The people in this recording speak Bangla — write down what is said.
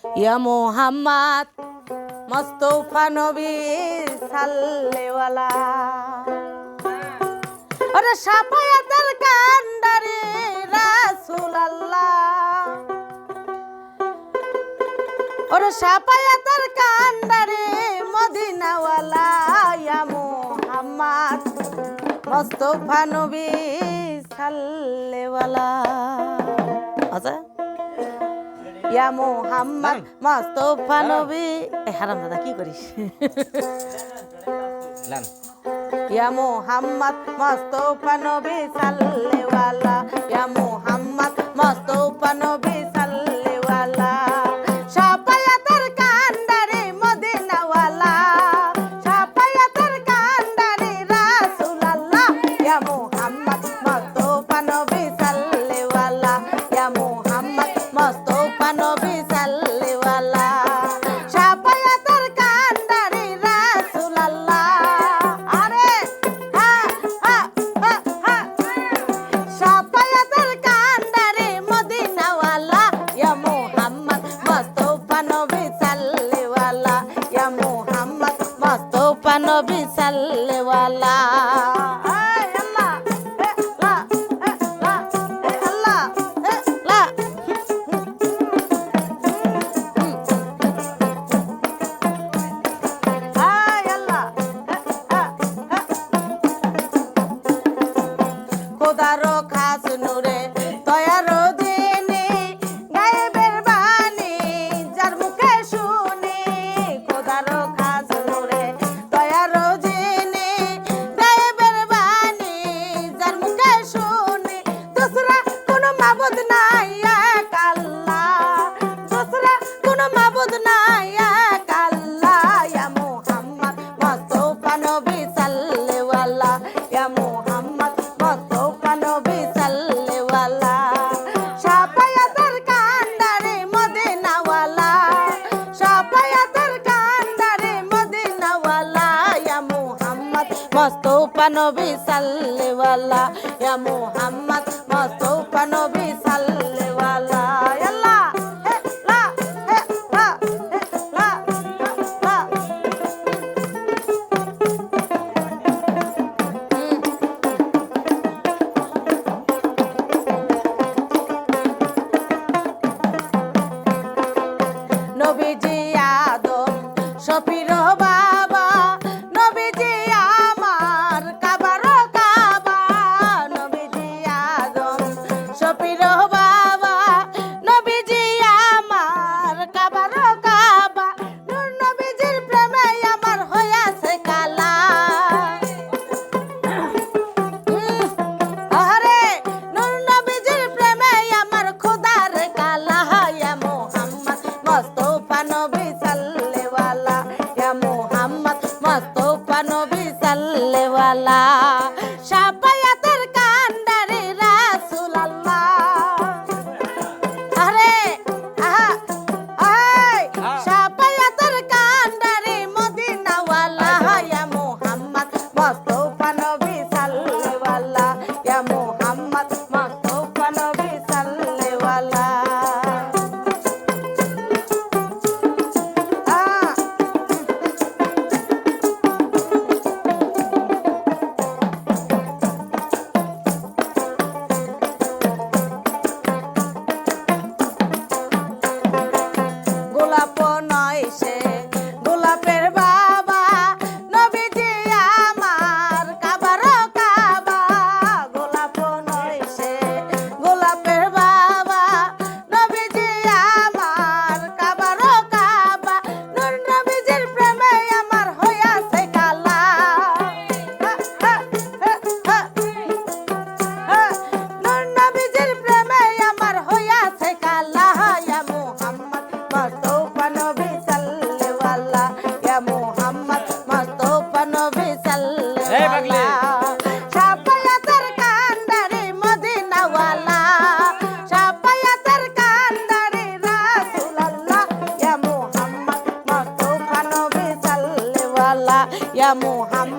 ইয়া মোহাম্মদ মুস্তাফা নবী সাল্লেওয়ালা ওরে শাফায়াতের কান্ডারি রাসূলুল্লাহ ওরে শাফায়াতের কান্ডারি মদিনাওয়ালা ইয়া মোহাম্মদ মুস্তাফা নবী সাল্লেওয়ালা আচ্ছা ইয়া মোহাম্মদ মুস্তাফা নবী এ হারাম দাদা কি করিস ইয়া মোহাম্মদ মুস্তাফা নবী সাল্লেওয়ালা ইয়া মোহাম্মদ মুস্তাফা নবী সাল্লেওয়ালা শাফায়াতের কান্ডারি মদিনাওয়ালা শাফায়াতের কান্ডারি রাসূলুল্লাহ ইয়া মোহাম্মদ মুস্তাফা নবী সাল্লেওয়ালা ইয়া মোহাম্মদ মুস্তাফা নবী সাল্লেওয়ালা শাফায়াতের কান্ডারি রাসূলুল্লাহ আরে হা হা হা হা শাফায়াতের কান্ডারি মদিনাওয়ালা ইয়া মোহাম্মদ মুস্তাফা নবী সাল্লেওয়ালা ইয়া মোহাম্মদ মুস্তাফা নবী সাল্লেওয়ালা খোদারো খাস নূরে তয়ারো দিনে গায়েবের বাণী যার মুখে শুনি খোদারো খাস নূরে তয়ারো দিনে গায়েবের বাণী যার মুখে শুনি দুসরা কোনো মাবুদ নাই এক আল্লাহ দুসরা কোনো মাবুদ নাই এক আল্লাহ ইয়া মুহাম্মদ মুস্তাফা নবী সাল্লেওয়ালা ইয়া মুহাম্মদ মুস্তাফা নবী সাল্লেওয়ালা শাফায়াতের কান্ডারি মদিনাওয়ালা শাফায়াতের কান্ডারি মদিনাওয়ালা ইয়া মুহাম্মদ মুস্তাফা নবী সাল্লেওয়ালা ইয়া মুহাম্মদ মুস্তাফা নবী সাল্লেওয়ালা আল্লাহ হে লা হে লা হে লা লা নবীজি আদম শফির বাবা নবীজি আমার কাবার কাবা নবীজি আদম শফির বাবা নবীজি আমার কাবার কাবা নূর নবীজির প্রেমে আমার হইয়াছে কালা আরে নূর নবীজির প্রেমে আমার খোদার কালা ইয়া মুহাম্মদ মুস্তাফা নবী সাল্লেওয়ালা ইয়া মুহাম্মদ মুস্তাফা নবী সাল্লেওয়ালা শাফায়াতের কান্ডারি রাসূলুল্লাহ আরে আহা আয় শাফায়াতের কান্ডারি মদিনাওয়ালা ইয়া মুহাম্মদ মুস্তাফা নবী সাল্লেওয়ালা ইয়া মুহাম্মদ মুস্তাফা নবী সাল্লেওয়ালা গোলাপ নয় সে গোলাপের বাবা নবীজি আমার কাবার কাবা গোলাপ নয় সে গোলাপের বাবা নবীজি আমার কাবার কাবা নূর নবীজির প্রেমে আমার হইয়াছে কালা নূর নবীজির প্রেমে আমার হইয়াছে কালা ইয়া মুহাম্মদ মুস্তাফা নবী সাল্লেওয়ালা ইয়া মুহাম্মদ মুস্তাফা নবী সাল্লেওয়ালা শাফায়াতের কান্ডারি মদিনাওয়ালা শাফায়াতের কান্ডারি রাসূলুল্লাহ ইয়া মুহাম্মদ মুস্তাফা নবী সাল্লেওয়ালা ইয়া মুহাম্মদ